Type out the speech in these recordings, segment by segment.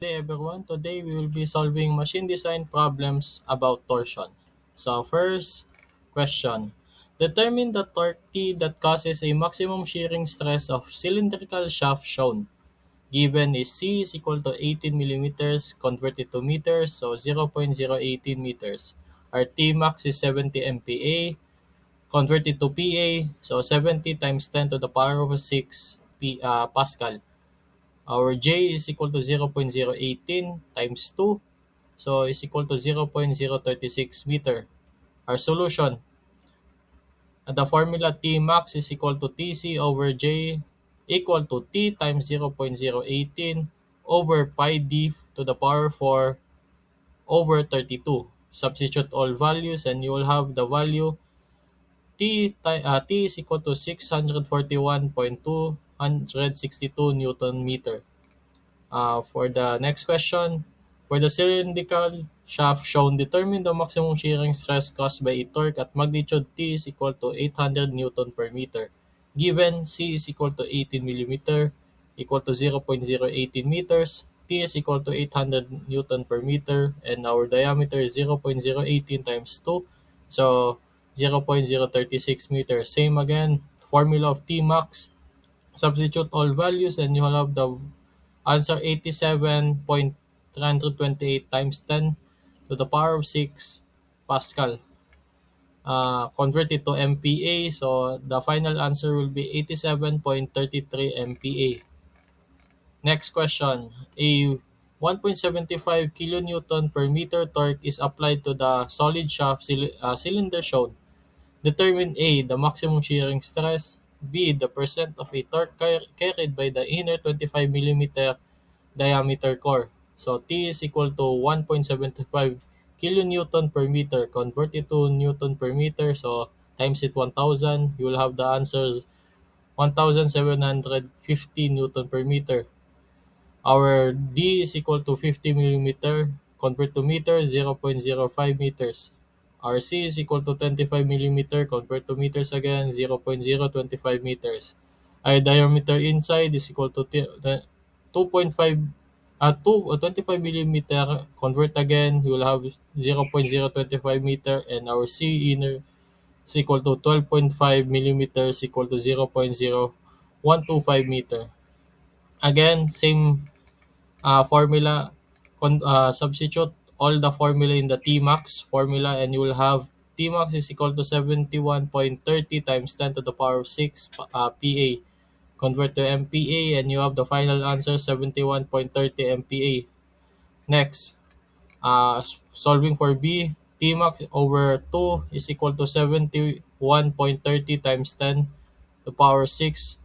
Hey everyone, today we will be solving machine design problems about torsion. So first question, determine the torque T that causes a maximum shearing stress of cylindrical shaft shown. Given is C is equal to 18 millimeters converted to meters, so 0.018 meters. Our T max is 70 MPa converted to PA, so 70 times 10 to the power of 6 Pascal. Our J is equal to 0.018 times 2. So is equal to 0.036 meter. Our solution, the formula T max is equal to TC over J equal to T times 0.018 over pi d to the power 4 over 32. Substitute all values and you will have the value T is equal to 641.262 Newton meter. For the next question, for the cylindrical shaft shown, determine the maximum shearing stress caused by a torque at magnitude T is equal to 800 Newton per meter. Given C is equal to 18 millimeter, equal to 0.018 meters, T is equal to 800 Newton per meter, and our diameter is 0.018 times 2, so 0.036 meters. Same again, formula of T max, substitute all values and you will have the answer 87.328 times 10 to the power of 6 Pascal. Converted to MPa, so the final answer will be 87.33 MPa. Next question. A 1.75 kilonewton per meter torque is applied to the solid shaft cylinder shown. Determine A, the maximum shearing stress, B, the percent of a torque carried by the inner 25 millimeter diameter core. So T is equal to 1.75 kilonewton per meter. Convert it to Newton per meter. So times it 1,000. You will have the answers 1,750 Newton per meter. Our D is equal to 50 millimeter. Convert to meter, 0.05 meters. Our C is equal to 25 millimeter. Convert to meters again, 0.025 meters. Our diameter inside is equal to 2.5 25 millimeter. Convert again, you will have 0.025 meter, and our C inner is equal to 12.5 millimeters equal to 0.0125 meter. Again, same formula, substitute all the formula in the Tmax formula and you will have Tmax is equal to 71.30 times 10 to the power of 6 PA. Convert to MPa and you have the final answer 71.30 MPa. Next, solving for B, Tmax over 2 is equal to 71.30 times 10 to power 6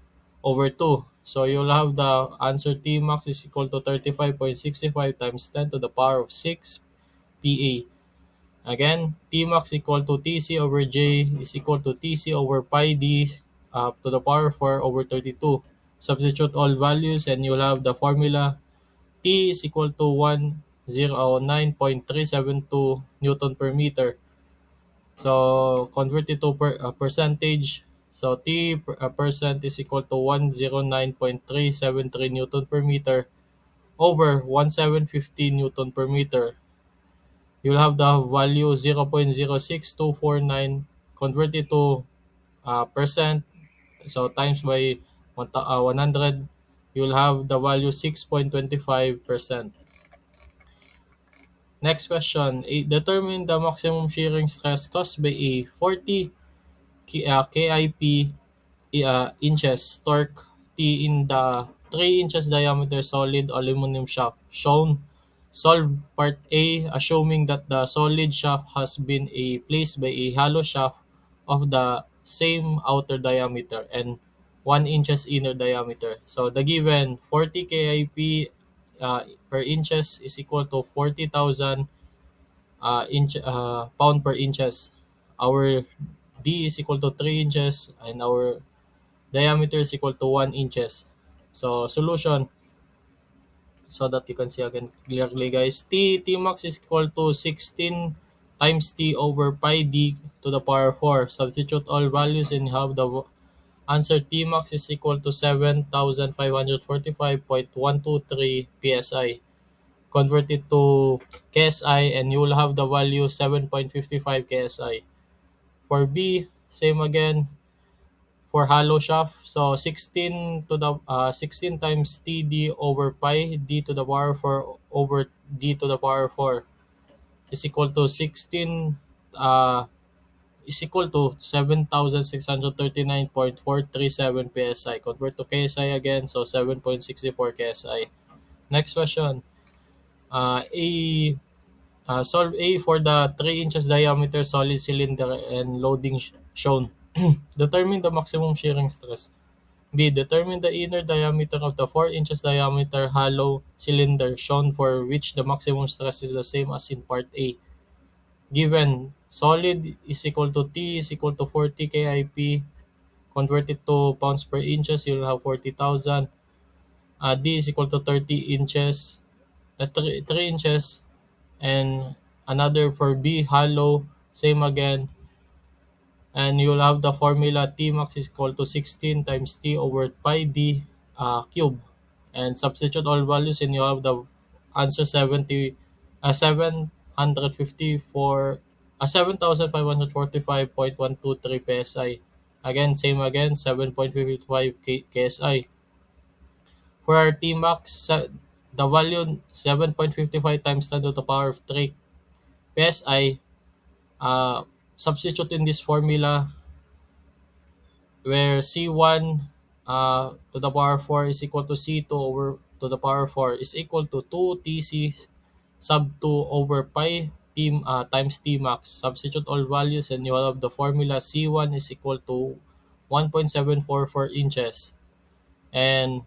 over 2. So you'll have the answer T max is equal to 35.65 times 10 to the power of 6 PA. Again, T max equal to TC over J is equal to TC over pi D to the power 4 over 32. Substitute all values and you'll have the formula T is equal to 109.372 Newton per meter. So convert it to percentage. So percent is equal to 109.373 Newton per meter over 1750 Newton per meter. You'll have the value 0.06249 converted to percent. So times by 100, you'll have the value 6.25%. Next question, determine the maximum shearing stress caused by a 40 KIP inches torque T in the 3 inches diameter solid aluminum shaft shown. Solve part A, assuming that the solid shaft has been placed by a hollow shaft of the same outer diameter and 1 inches inner diameter. So the given 40 KIP per inches is equal to 40,000 pound per inches. Our D is equal to 3 inches and our diameter is equal to 1 inches. So solution, so that you can see again clearly guys, T max is equal to 16 times T over pi D to the power 4. Substitute all values and have the answer T max is equal to 7,545.123 psi. convert it to KSI, and you will have the value 7.55 KSI. For B, same again for hollow shaft. So 16 times TD over pi D to the power 4 over D to the power 4 is equal to 16 uh, is equal to 7,639.437 PSI. Convert to KSI again, so 7.64 KSI. Next question. A Solve A for the 3 inches diameter solid cylinder and loading shown. Determine the maximum shearing stress. B. Determine the inner diameter of the 4 inches diameter hollow cylinder shown for which the maximum stress is the same as in part A. Given solid is equal to T is equal to 40 KIP, convert it to pounds per inches, you'll have 40,000. D is equal to 30 inches, 3 inches, and another for B hollow, same again, and you'll have the formula T max is equal to 16 times T over pi D cube, and substitute all values and you have the answer 754 7,545.123 PSI. Again, same again, 7.55 KSI. For our T max, the value 7.55 times 10 to the power of 3 PSI. Substitute in this formula where C1 to the power 4 is equal to C2 over to the power 4 is equal to 2 TC sub 2 over pi times T max. Substitute all values and you will have the formula C1 is equal to 1.744 inches, and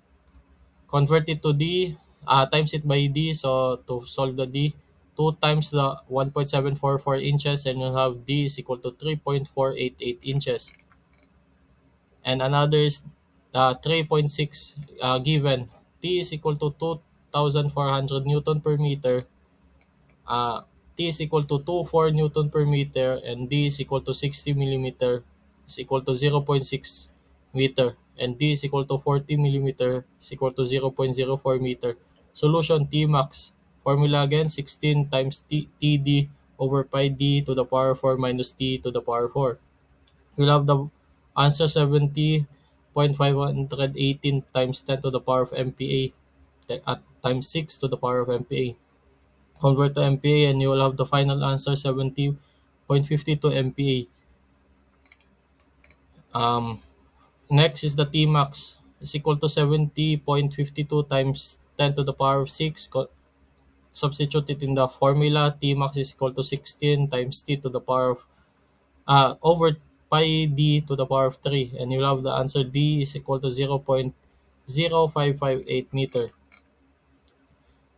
convert it to D, times it by D. So to solve the D, 2 times the 1.744 inches and you'll have D is equal to 3.488 inches. And another is 3.6 given. T is equal to 2,400 Newton per meter. T is equal to 24 Newton per meter and D is equal to 60 millimeter is equal to 0.6 meter, and D is equal to 40 millimeter is equal to 0.04 meter. Solution T max. Formula again 16 times TD over pi D to the power 4 minus T to the power 4. You'll have the answer 70.518 times 10 to the power of MPa at times 6 to the power of MPa. Convert to MPa and you will have the final answer 70.52 MPa. Next is the Tmax is equal to 70.52 times 10 to the power of 6. Substitute it in the formula. Tmax is equal to 16 times T to the power of over pi D to the power of 3, and you'll have the answer D is equal to 0.0558 meter.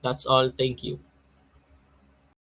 That's all. Thank you.